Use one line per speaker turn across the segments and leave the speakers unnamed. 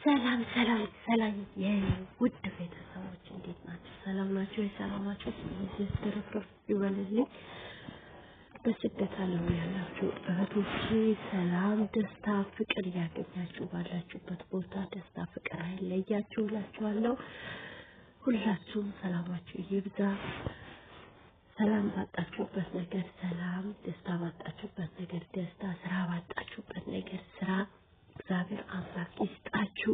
ሰላም ሰላም ሰላም የውድ ቤተሰቦች እንዴት ናችሁ? ሰላም ናችሁ? ሰላማችሁ ይስጥርፍርፍ ይበልልኝ። በስደት ዓለም ያላችሁ እህቶቼ ሰላም፣ ደስታ፣ ፍቅር ያገኛችሁ ባላችሁበት ቦታ ደስታ፣ ፍቅር አይለያችሁ እላችኋለሁ። ሁላችሁም ሰላማችሁ ይብዛ። ሰላም ባጣችሁበት ነገር ሰላም፣ ደስታ ባጣችሁበት ነገር ደስታ፣ ስራ ባጣችሁበት ነገር ስራ እግዚአብሔር አምላክ ይስጣችሁ።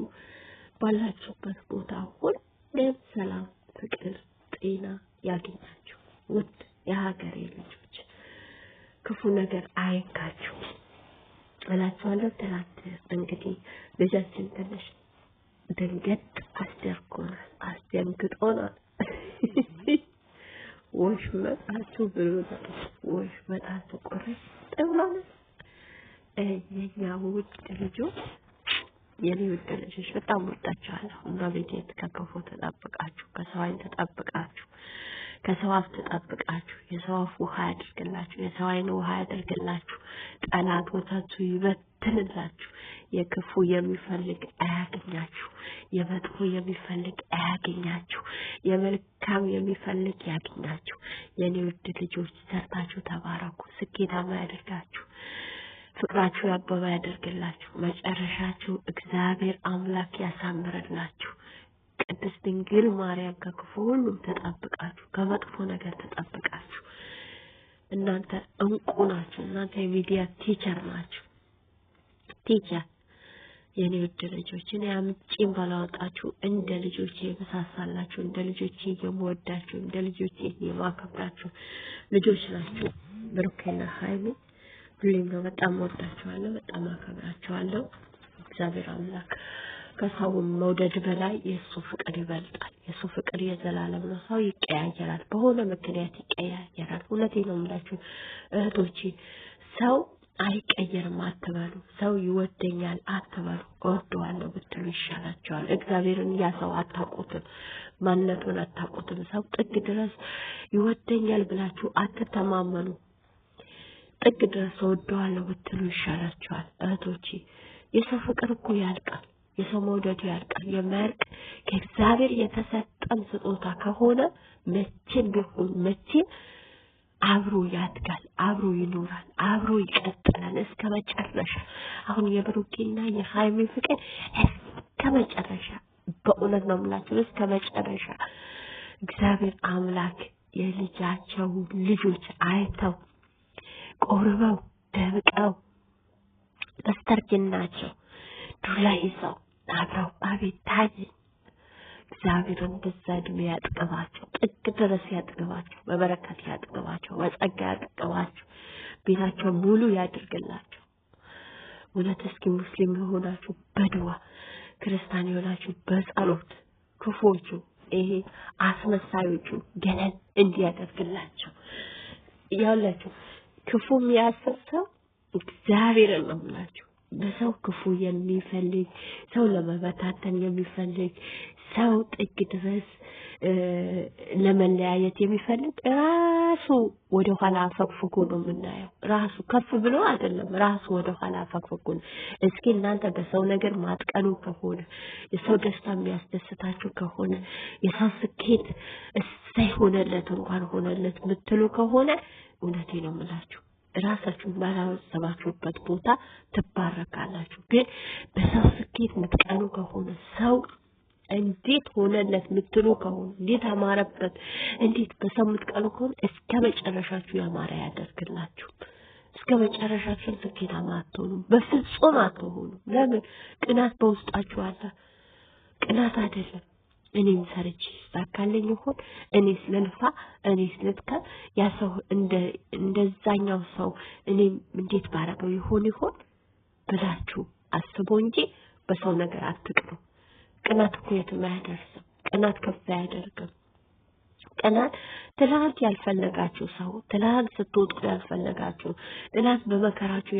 ባላችሁበት ቦታ ሁሉም ሰላም፣ ፍቅር፣ ጤና ያገኛችሁ። ውድ የሀገሬ ልጆች ክፉ ነገር አይንካችሁ እላችኋለሁ። ትናንት እንግዲህ ልጃችን ትንሽ ድንገት አስደንግጦናል። ወሽ መጣችሁ ብሎናል። ወሽ መጣችሁ ቆረጥ ብሎናል። የኛ ውድ ልጆች የኔ ውድ ልጆች በጣም ወጣችኋለሁ። እና ቤቴት ከክፉ ተጠብቃችሁ፣ ከሰው አይን ተጠብቃችሁ፣ ከሰው አፍ ተጠብቃችሁ፣ የሰው አፍ ውሃ ያድርግላችሁ፣ የሰው አይን ውሃ ያድርግላችሁ፣ ጠላቶቻችሁ ይበትንላችሁ። የክፉ የሚፈልግ አያገኛችሁ፣ የመጥፎ የሚፈልግ አያገኛችሁ፣ የመልካም የሚፈልግ ያገኛችሁ። የኔ ውድ ልጆች ሰርታችሁ ተባረኩ፣ ስኬታማ ያደርጋችሁ፣ ፍቅራችሁ ያበባ ያደርግላችሁ፣ መጨረሻችሁ እግዚአብሔር አምላክ ያሳምርላችሁ። ቅድስት ድንግል ማርያም ከክፉ ሁሉም ተጠብቃችሁ፣ ከመጥፎ ነገር ተጠብቃችሁ። እናንተ እንቁ ናችሁ። እናንተ የሚዲያ ቲቸር ናችሁ። ቲቸር የኔ ውድ ልጆች እኔ አምጪም ባላወጣችሁ እንደ ልጆቼ የመሳሳላችሁ፣ እንደ ልጆቼ የምወዳችሁ፣ እንደ ልጆቼ የማከብራችሁ ልጆች ናችሁ። ብሩክና ሃይሚ ሁሌም ነው በጣም ወዳችኋለሁ፣ በጣም አከብራችኋለሁ። እግዚአብሔር አምላክ ከሰው መውደድ በላይ የሱ ፍቅር ይበልጣል። የሱ ፍቅር የዘላለም ነው። ሰው ይቀያየራል፣ በሆነ ምክንያት ይቀያየራል። እውነቴን ነው የምላችሁ እህቶቼ፣ ሰው አይቀየርም አትበሉ፣ ሰው ይወደኛል አትበሉ፣ እወደዋለሁ ብትሉ ይሻላችኋል። እግዚአብሔርን ያ ሰው አታውቁትም፣ ማንነቱን አታውቁትም። ሰው ጥግ ድረስ ይወደኛል ብላችሁ አትተማመኑ። ጥግ ድረስ እወደዋለሁ ብትሉ ይሻላችኋል እህቶቼ። የሰው ፍቅር እኮ ያልቃል፣ የሰው መውደድ ያልቃል። የማያልቅ ከእግዚአብሔር የተሰጠን ስጦታ ከሆነ መቼም ቢሆን መቼም አብሮ ያድጋል፣ አብሮ ይኖራል፣ አብሮ ይቀጥላል እስከ መጨረሻ። አሁን የብሩኬና የሃይሚ ፍቅር እስከ መጨረሻ፣ በእውነት ነው የምላችሁ እስከ መጨረሻ እግዚአብሔር አምላክ የልጃቸው ልጆች አይተው ቆርበው ደምቀው በስተርጅናቸው ዱላ ይዘው አብረው አቤት ታየኝ። እግዚአብሔርን በዛ ዕድሜ ያጥግባቸው፣ ጥግ ድረስ ያጥግባቸው፣ በበረከት ያጥግባቸው፣ በጸጋ ያጥግባቸው፣ ቤታቸው ሙሉ ያድርግላቸው። እውነት እስኪ ሙስሊም የሆናችሁ በድዋ ክርስቲያን የሆናችሁ በጸሎት ክፉዎቹ ይሄ አስመሳዮቹ ገለል እንዲያደርግላቸው ያላችሁ። ክፉ የሚያስብ ሰው እግዚአብሔርን ነው የምላችሁ። በሰው ክፉ የሚፈልግ ሰው ለመበታተን የሚፈልግ ሰው ጥግ ድረስ ለመለያየት የሚፈልግ ራሱ ወደ ኋላ አፈግፍጎ ነው የምናየው። ራሱ ከፍ ብሎ አይደለም፣ ራሱ ወደ ኋላ አፈግፍጎ ነው። እስኪ እናንተ በሰው ነገር ማጥቀኑ ከሆነ፣ የሰው ደስታ የሚያስደስታችሁ ከሆነ፣ የሰው ስኬት እሰይ ሆነለት እንኳን ሆነለት ምትሉ ከሆነ እውነቴ ነው የምላችሁ ራሳችሁ ባላሰባችሁበት ቦታ ትባረካላችሁ። ግን በሰው ስኬት ምትቀኑ ከሆነ፣ ሰው እንዴት ሆነለት ምትሉ ከሆነ፣ እንዴት አማረበት እንዴት በሰው ምትቀኑ ከሆነ እስከ መጨረሻችሁ ያማረ ያደርግላችሁ። እስከ መጨረሻችሁ ስኬታማ አትሆኑም፣ በፍጹም አትሆኑም። ለምን? ቅናት በውስጣችሁ አለ። ቅናት አይደለም እኔም ሰርቼ ሳካለኝ ይሆን፣ እኔ ስለልፋ፣ እኔ ስለትከል ያ ሰው እንደዛኛው ሰው እኔም እንዴት ባረገው ይሆን ብላችሁ አስቡ እንጂ በሰው ነገር አትቅኑ። ቅናት እኮ የትም አያደርስም። ቅናት ከፍ አያደርግም። ቅናት ትላንት ያልፈለጋችሁ ሰው፣ ትላንት ስትወጡ ያልፈለጋችሁ፣ ትላንት በመከራችሁ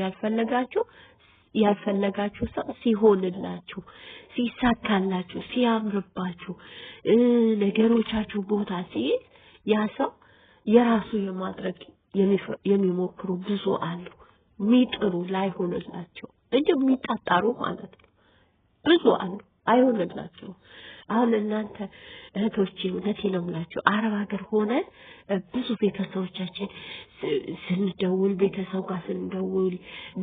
ያልፈለጋችሁ ሰው ሲሆንላችሁ፣ ሲሳካላችሁ፣ ሲያምርባችሁ፣ ነገሮቻችሁ ቦታ ሲይዝ ያ ሰው የራሱ የማድረግ የሚሞክሩ ብዙ አሉ። ሚጥሩ ላይሆንላቸው እንጂ የሚጣጣሩ ማለት ነው። ብዙ አሉ አይሆንላችሁ። አሁን እናንተ እህቶቼ እውነቴ ነው የምላችሁ አረብ ሀገር ሆነን ብዙ ቤተሰቦቻችን ስንደውል ቤተሰብ ጋር ስንደውል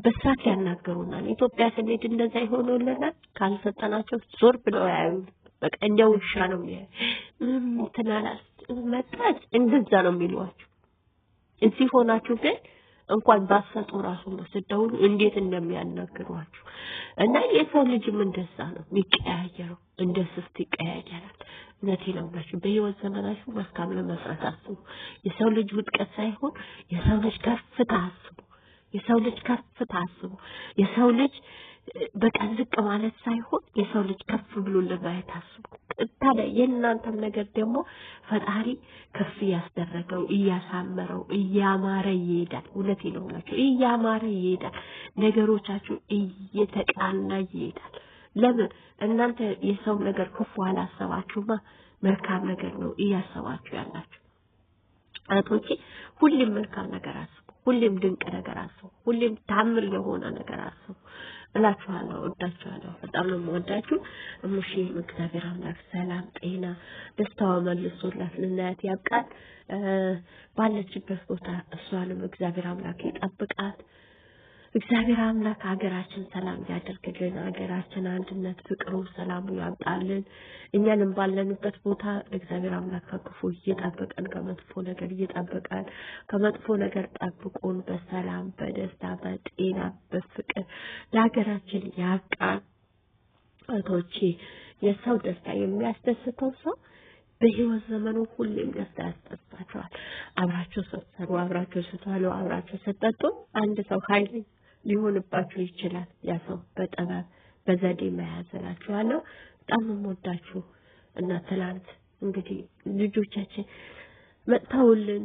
በሳት ያናገሩናል። ኢትዮጵያ ስንሄድ እንደዛ ይሆንልናል። ካልሰጠናቸው ዞር ብለው ያዩ በቃ እንደ ውሻ ነው ትናላስ መጣች እንደዛ ነው የሚሏችሁ። እዚህ ሆናችሁ ግን እንኳን ባሰጡ ራሱ መስደውሉ እንዴት እንደሚያናግሯችሁ እና የሰው ልጅም እንደዛ ነው የሚቀያየረው። እንደ ስስት ይቀያየራል። እውነቴ ነው የምላችሁ በህይወት ዘመናችሁ መልካም ለመስራት አስቡ። የሰው ልጅ ውድቀት ሳይሆን የሰው ልጅ ከፍታ አስቡ። የሰው ልጅ ከፍታ አስቡ። የሰው ልጅ በቃ ዝቅ ማለት ሳይሆን የሰው ልጅ ከፍ ብሎ ለማየት አስቡ። ታዲያ የእናንተም ነገር ደግሞ ፈጣሪ ከፍ ያስደረገው እያሳመረው እያማረ ይሄዳል። እውነቴ ነው የምላችሁ እያማረ ይሄዳል። ነገሮቻችሁ እየተቃና ይሄዳል። ለምን እናንተ የሰው ነገር ክፉ አላሰባችሁማ መልካም ነገር ነው እያሰባችሁ ያላችሁ። አቶቼ ሁሌም መልካም ነገር አስቡ። ሁሌም ድንቅ ነገር አስቡ። ሁሌም ታምር የሆነ ነገር አስቡ እላችኋለሁ። ወዳችኋለሁ። በጣም ነው የምወዳችሁ። እሙሺ እግዚአብሔር አምላክ ሰላም ጤና ደስታው መልሶላት ልናያት ያብቃል። ባለችበት ቦታ እሷንም እግዚአብሔር አምላክ ይጠብቃት። እግዚአብሔር አምላክ ሀገራችን ሰላም ያደርግልን። ሀገራችን አንድነት ፍቅሩ ሰላሙ ያምጣልን። እኛንም ባለንበት ቦታ እግዚአብሔር አምላክ ከክፉ እየጠበቀን ከመጥፎ ነገር እየጠበቀን ከመጥፎ ነገር ጠብቆን በሰላም በደስታ በጤና በፍቅር ለሀገራችን ያብቃን። እህቶቼ የሰው ደስታ የሚያስደስተው ሰው በህይወት ዘመኑ ሁሌም ደስታ ያስደስታቸዋል። አብራችሁ ስትሰሩ አብራችሁ ስትዋሉ አብራችሁ ስትጠጡ አንድ ሰው ኃይል ሊሆንባችሁ ይችላል። ያ ሰው በጥበብ በዘዴ መያዘላችኋለሁ። በጣም የምወዳችሁ እና ትላንት እንግዲህ ልጆቻችን መጥተውልን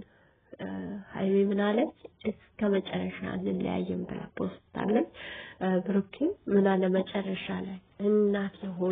ሀይሜ ምን አለች እስከ መጨረሻ እንለያየን ብላ ፖስት አለች። ብሩኬ ምን አለ መጨረሻ ላይ እናት የሆነ